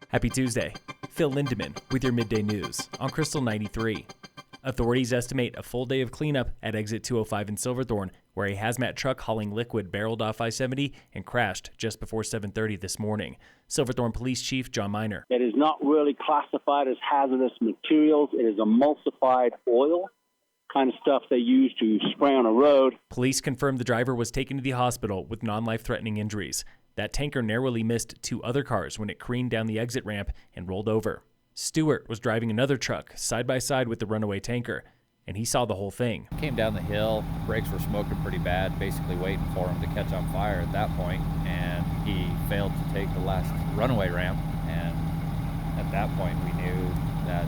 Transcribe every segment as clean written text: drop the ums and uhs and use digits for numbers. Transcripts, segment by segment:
Happy Tuesday. Phil Lindemann with your midday news on Krystal 93. Authorities estimate a full day of cleanup at exit 205 in Silverthorne, where a hazmat truck hauling liquid barreled off I-70 and crashed just before 7:30 this morning. Silverthorne Police Chief John Miner. It is not really classified as hazardous materials. It is emulsified oil, kind of stuff they use to spray on a road. Police confirmed the driver was taken to the hospital with non-life-threatening injuries. That tanker narrowly missed two other cars when it careened down the exit ramp and rolled over. Stewart was driving another truck side by side with the runaway tanker, and he saw the whole thing. Came down the hill, brakes were smoking pretty bad, basically waiting for him to catch on fire at that point, and he failed to take the last runaway ramp, and at that point we knew that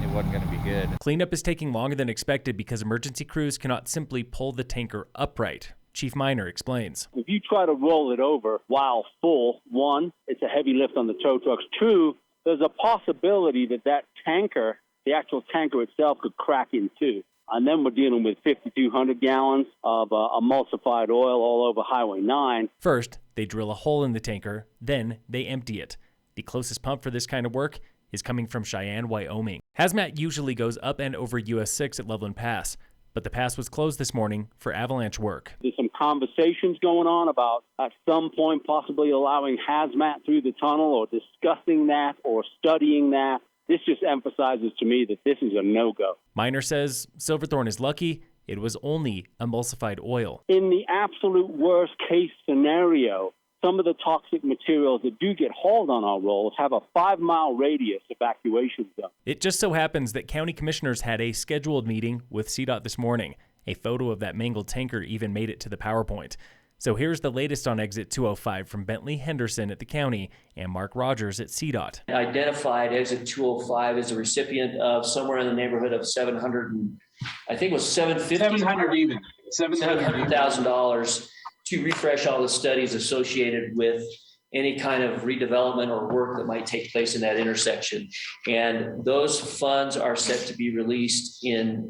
it wasn't going to be good. Cleanup is taking longer than expected because emergency crews cannot simply pull the tanker upright. Chief Miner explains. If you try to roll it over while full, one, it's a heavy lift on the tow trucks. Two, there's a possibility that tanker, the actual tanker itself, could crack in two. And then we're dealing with 5,200 gallons of emulsified oil all over Highway 9. First, they drill a hole in the tanker, then they empty it. The closest pump for this kind of work is coming from Cheyenne, Wyoming. Hazmat usually goes up and over US 6 at Loveland Pass, but the pass was closed this morning for avalanche work. There's some conversations going on about at some point possibly allowing hazmat through the tunnel or discussing that or studying that. This just emphasizes to me that this is a no-go. Miner says Silverthorne is lucky it was only emulsified oil. In the absolute worst case scenario, some of the toxic materials that do get hauled on our rolls have a 5-mile radius evacuation zone. It just so happens that county commissioners had a scheduled meeting with CDOT this morning. A photo of that mangled tanker even made it to the PowerPoint. So here's the latest on exit 205 from Bentley Henderson at the county and Mark Rogers at CDOT. Identified exit 205 as a recipient of somewhere in the neighborhood of $700,000 to refresh all the studies associated with any kind of redevelopment or work that might take place in that intersection. And those funds are set to be released in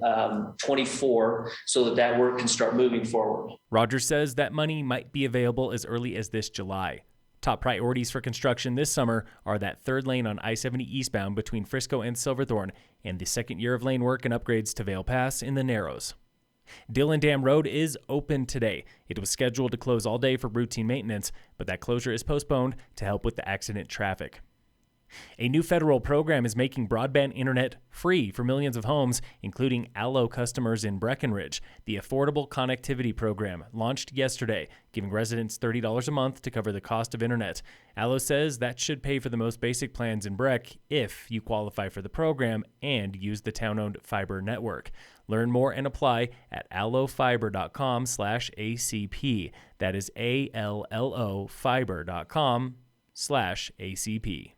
24 so that work can start moving forward. Rogers says that money might be available as early as this July. Top priorities for construction this summer are that third lane on I-70 eastbound between Frisco and Silverthorne and the second year of lane work and upgrades to Vale Pass in the Narrows. Dillon Dam Road is open today. It was scheduled to close all day for routine maintenance, but that closure is postponed to help with the accident traffic. A new federal program is making broadband internet free for millions of homes, including Allo customers in Breckenridge. The Affordable Connectivity Program launched yesterday, giving residents $30 a month to cover the cost of internet. Allo says that should pay for the most basic plans in Breck if you qualify for the program and use the town-owned fiber network. Learn more and apply at allofiber.com/ACP. That is ALLO fiber.com/ACP.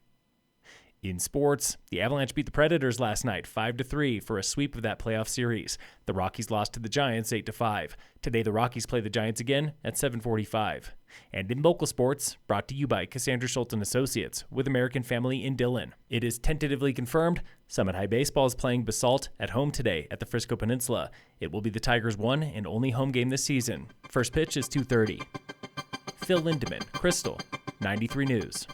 In sports, the Avalanche beat the Predators last night 5-3 for a sweep of that playoff series. The Rockies lost to the Giants 8-5. Today the Rockies play the Giants again at 7:45. And in local sports, brought to you by Cassandra Schultz & Associates with American Family in Dillon. It is tentatively confirmed Summit High Baseball is playing Basalt at home today at the Frisco Peninsula. It will be the Tigers' one and only home game this season. First pitch is 2:30. Phil Lindemann, Krystal 93 News.